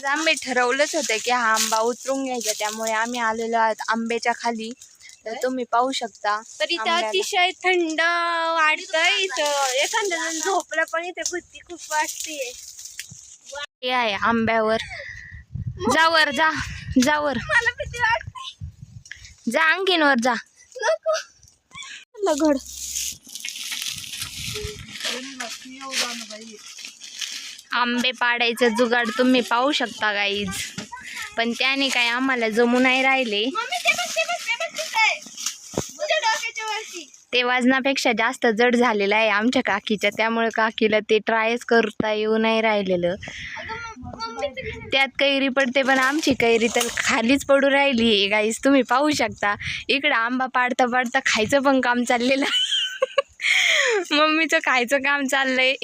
आम्ही ठरवलंच होतं की हा आंबा उतरून घ्यायचा, त्यामुळे आम्ही आलेलो आहोत आंब्याच्या खाली. तर तुम्ही पाहू शकता तर इथं अतिशय थंड वाटतंय. इथं एखाद्या जण झोपलं पण इथे भीती खूप वाटतेय. हे आहे आंब्यावर. जावर जा, जावर मला भीती वाटते. जा, आणखीन वर जा. घड आंबे पाडायचं जुगाड तुम्ही पाहू शकता गाईज, पण त्याने काय आम्हाला जमू नाही राहिले. ते वजनापेक्षा जास्त जड झालेलं आहे आमच्या काकीच्या, त्यामुळे काकीला ते ट्रायच करता येऊ नाही राहिलेलं. त्यात कैरी पडते, पण आमची कैरी तर खालीच पडू राहिली आहे गाईज. तुम्ही पाहू शकता इकडं आंबा पाडता पाडता खायचं पण काम चाललेलं आहे. मम्मीचं खायचं काम चाललंय.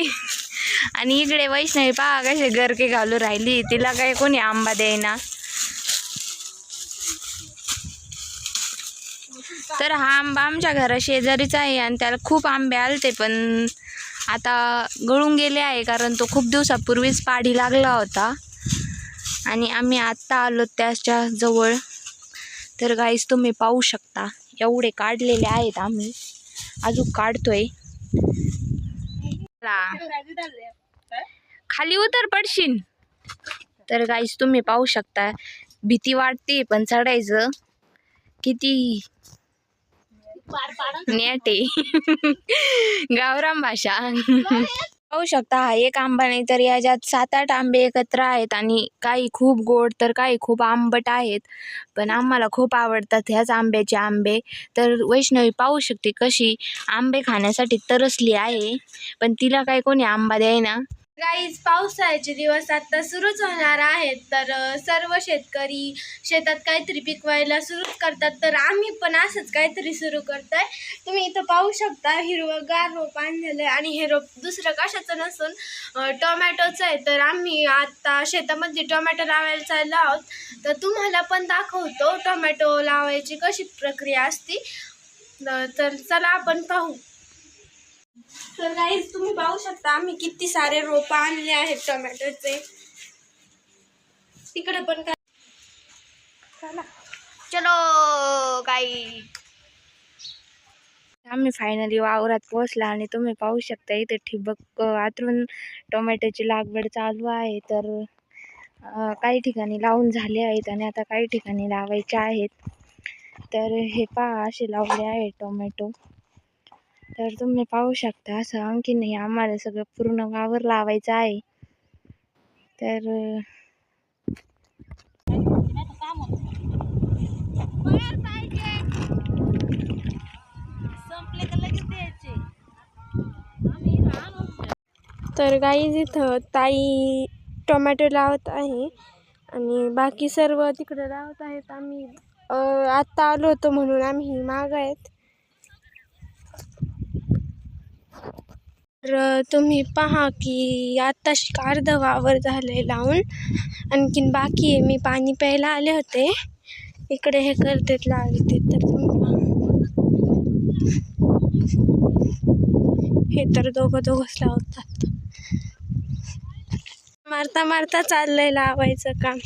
आणि इकडे वैष्णवी पहा कसे गरके घालू राहिली, तिला काय कोणी आंबा देईना. तर हा आंबा आमच्या घरा शेजारीचा आहे आणि त्याला खूप आंबे आलते, पण आता गळून गेले आहे, कारण तो खूप दिवसापूर्वीच पाडी लागला होता आणि आम्ही आत्ता आलो त्याच्या जवळ. तर गाईस तुम्ही पाहू शकता एवढे काढलेले आहेत, आम्ही अजून काढतोय. खाली उतर पडशील. तर गाईस तुम्ही पाहू शकता भीती वाटते, पण चढायचं किती नेटे. गावरान भाषा. पाहू शकता हा एक आंबा नाही तर याच्यात 7-8 आंबे एकत्र आहेत आणि काही खूप गोड तर काही खूप आंबट आहेत, पण आम्हाला खूप आवडतात ह्याच आंब्याचे आंबे. तर वैष्णवी पाहू शकते कशी आंबे खाण्यासाठी तरसली आहे, पण तिला काय कोणी आंबा द्यायना. गाईज, पावसाळ्याचे दिवस आता सुरूच होणार आहेत. तर सर्व शेतकरी शेतात काहीतरी पिकवायला सुरू करतात. तर आम्ही पण असंच काहीतरी सुरू करतोय. तुम्ही इथं पाहू शकता हिरवंगार रोप आणलेलं आहे आणि हे रोप दुसरं कशाचं नसून टोमॅटोचं आहे. तर आम्ही आता शेतामध्ये टोमॅटो लावायला चाललो आहोत. तर तुम्हाला पण दाखवतो टोमॅटो लावायची कशी प्रक्रिया असते. तर चला आपण पाहू. तर गाईज, तुम्ही पाहू शकता आम्ही किती सारे रोप आणले आहेत टोमॅटोचे. तिकडे पण काय, चला चलो गाई. आम्ही फायनली वावरात पोहोचला आणि तुम्ही पाहू शकता इथे ठिबक आतरून टोमॅटोची लागवड चालू आहे. तर काही ठिकाणी लावून झाले आहेत आणि आता काही ठिकाणी लावायचे आहेत. तर हे पहा असे लावले आहे टोमॅटो. तर तुम्ही पाहू शकता असं आणखीन नाही, आम्हाला सगळं पूर्ण वावर लावायचं आहे. तर तर गाईज इथं ताई टोमॅटो लावत आहे आणि बाकी सर्व तिकडे लावत आहेत. आम्ही आत्ता आलो होतो म्हणून आम्ही माग आहेत. तर तुम्ही पहा की आता अर्ध वावर झालंय लावून, आणखीन बाकी आहे. मी पाणी प्यायला आले होते, इकडे हे करतेत लावते. तर तुम्ही पहा, हे तर दोघंच लावतात. मारता मारता चाललंय लावायचं काम.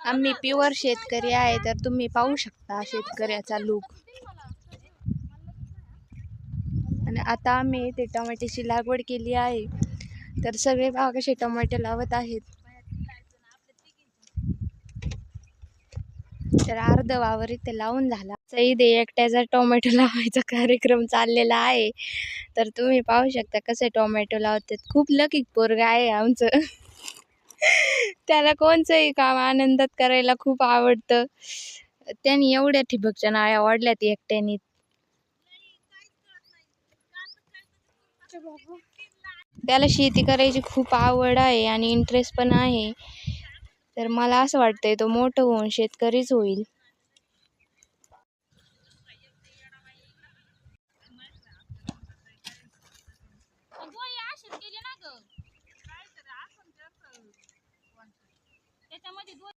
आम्ही प्युअर शेतकरी आहे. तर तुम्ही पाहू शकता शेतकऱ्याचा लूक. आणि आता आम्ही ते टोमॅटोची लागवड केली आहे. तर सगळे भाग असे टोमॅटो लावत आहेत. तर अर्ध वावर इथे लावून झाला. इथे एकट्याचा टोमॅटो लावायचा कार्यक्रम चाललेला आहे. तर तुम्ही पाहू शकता कसे टोमॅटो लावतात. खूप लकी पोरगा आहे आमचं. त्याला कोणचंही काम आनंदात करायला खूप आवडतं. त्यांनी एवढ्या ठिबकच्या नाळ्या ओढल्यात एकट्याने. त्याला शेती करायची खूप आवड आहे आणि इंटरेस्ट पण आहे. तर मला असं वाटतंय तो मोठं होऊन शेतकरीच होईल.